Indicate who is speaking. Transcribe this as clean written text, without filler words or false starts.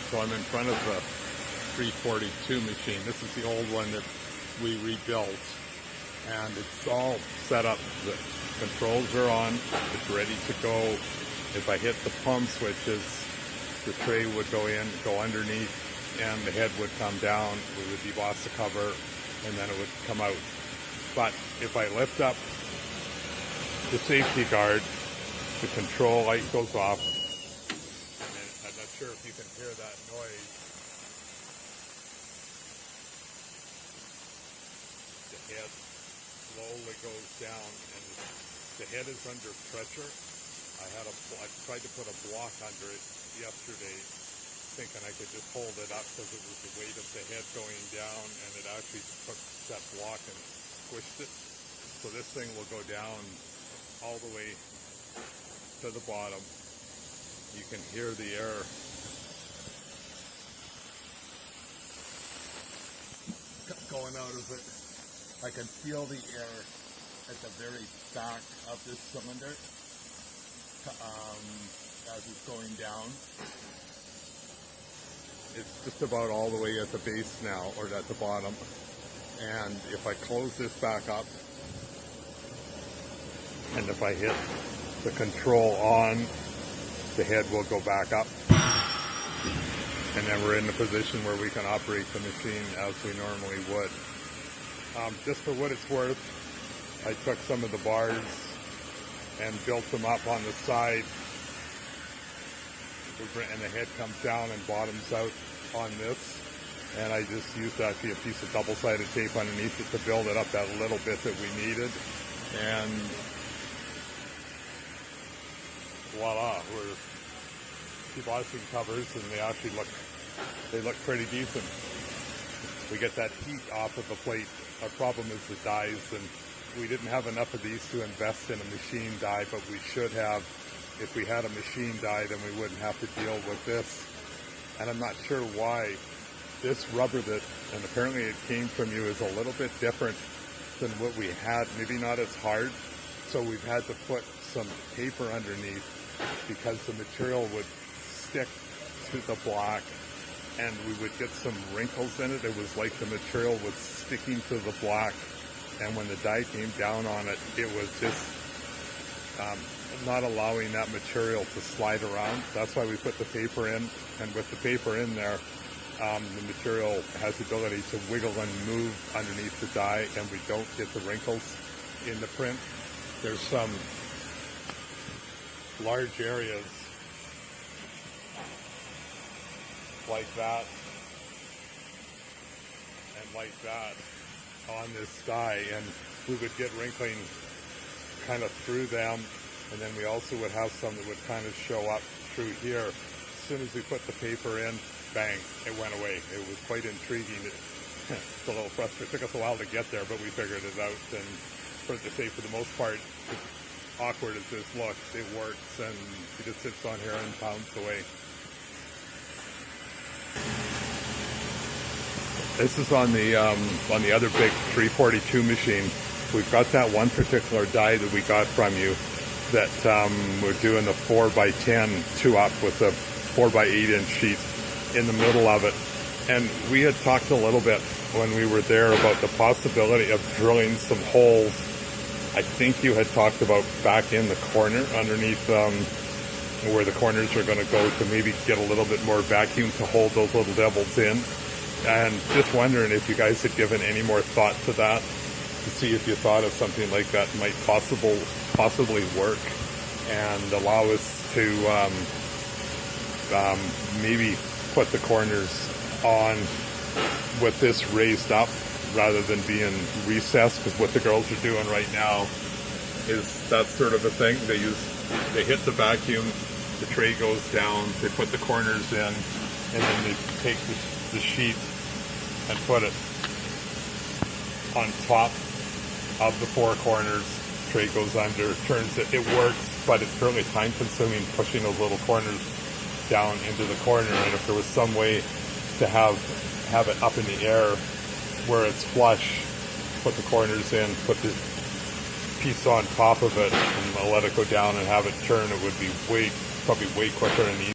Speaker 1: So I'm in front of the 342 machine. This is the old one that we rebuilt, and it's all set up. The controls are on. It's ready to go. If I hit the palm switches, the tray would go in, go underneath, and the head would come down. We would deboss the cover, and then it would come out. But if I lift up the safety guard, the control light goes off. And I'm not sure if you can hear that noise. The head slowly goes down, and the head is under pressure. I tried to put a block under it yesterday, thinking I could just hold it up because it was the weight of the head going down, and it actually took that block and squished it. So this thing will go down all the way to the bottom. You can hear the air going out of it. I can feel the air at the very back of this cylinder as it's going down. It's just about all the way at the base now, or at the bottom. And if I close this back up, and if I hit the control on, the head will go back up. And then we're in the position where we can operate the machine as we normally would. Just for what it's worth, I took some of the bars and built them up on the side, and the head comes down and bottoms out on this. And I just used actually a piece of double-sided tape underneath it to build it up that little bit that we needed. And voila, we're debossing covers, and they actually look pretty decent. We get that heat off of the plate. Our problem is the dies, and we didn't have enough of these to invest in a machine die, but we should have. If we had a machine die, then we wouldn't have to deal with this. And I'm not sure why this rubber and apparently it came from you, is a little bit different than what we had. Maybe not as hard. So we've had to put some paper underneath because the material would stick to the block and we would get some wrinkles in it. It was like the material was sticking to the block, and when the die came down on it, it was just not allowing that material to slide around. That's why we put the paper in, and with the paper in there, the material has the ability to wiggle and move underneath the die, and we don't get the wrinkles in the print. There's some large areas like that and like that on this die, and we would get wrinkling kind of through them, and then we also would have some that would kind of show up through here. As soon as we put the paper in, bang, it went away. It was quite intriguing. It's a little frustrating. It took us a while to get there, but we figured it out, and for the most part, as awkward as this looks, it works, and it just sits on here and pounds away. This is on the other big 342 machine. We've got that one particular die that we got from you that we're doing the 4x10 2-up with a 4x8 inch sheet in the middle of it. And we had talked a little bit when we were there about the possibility of drilling some holes. I think you had talked about back in the corner underneath where the corners are going to go, to maybe get a little bit more vacuum to hold those little devils in. And just wondering if you guys had given any more thought to that, to see if you thought of something like that might possibly work and allow us to maybe put the corners on with this raised up rather than being recessed, because what the girls are doing right now is that sort of a thing. They hit the vacuum, the tray goes down, they put the corners in, and then they take the sheet and put it on top of the four corners. Tray goes under, turns it. It works, but it's fairly time consuming pushing those little corners down into the corner. And if there was some way to have it up in the air where it's flush, put the corners in, put the piece on top of it, and let it go down and have it turn, it would be probably way quicker and easier.